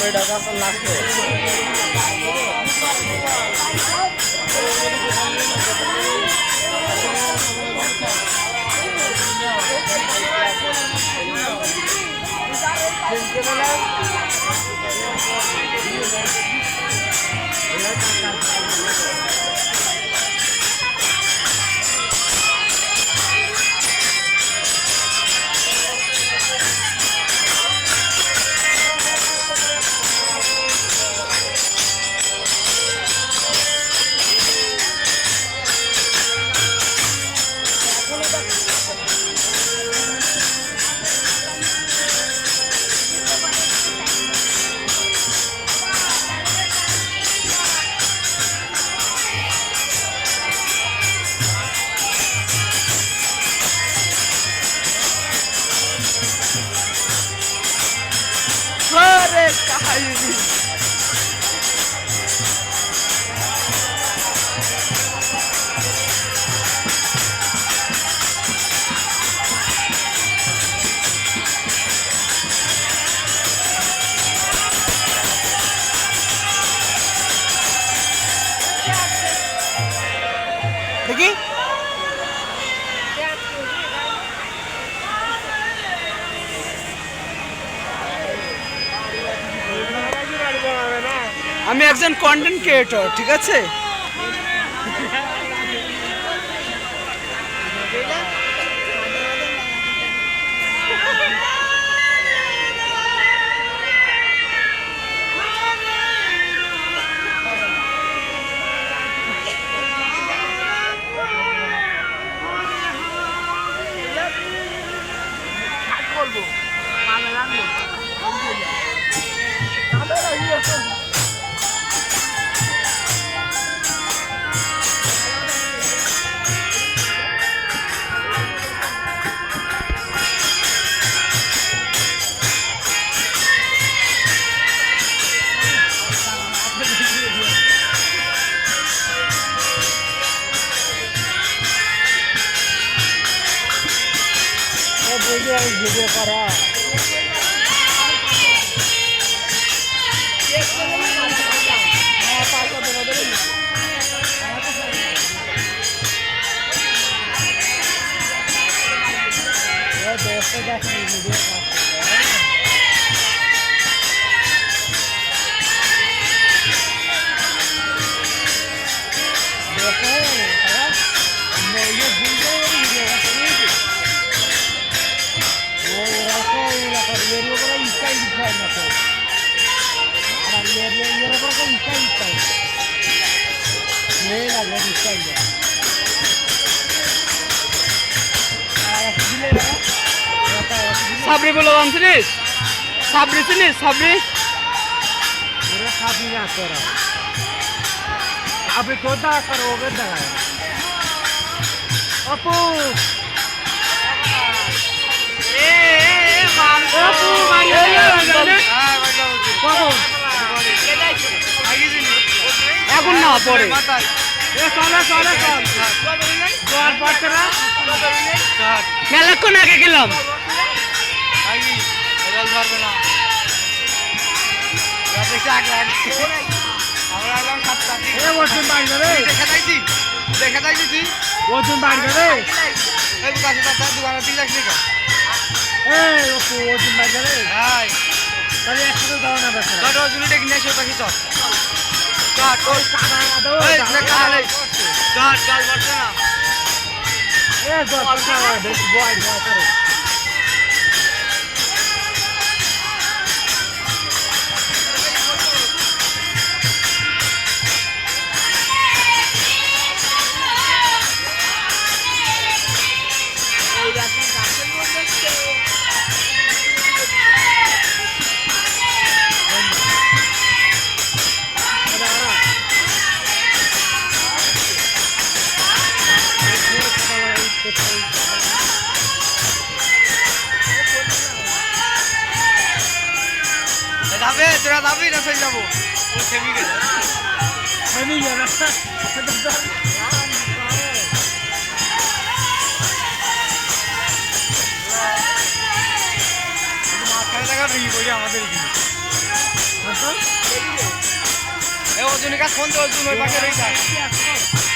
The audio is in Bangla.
এটা কাছে লাগবে দেখি আমি একজন কন্টেন্ট ক্রিয়েটর, ঠিক আছে? ভিডিও করা সাবরি বলো চিনিস? সাবরি চিনিস? সাবরি আপনি কোথা করো ওকে দেখায় আপু এখন না পরে মেলাক্ষণ আগে গেলাম ওজন বাড়বে রে ওজন বাড়বে রে তাহলে একসাথে যাওয়া না তোরা যাবি না সেই যাবো মাঝখানে দেখা ভেঙে পড়ি আমাদের অর্জুনের কাছে ফোন দিয়ে অর্জুন ওই পাশে রয়েছে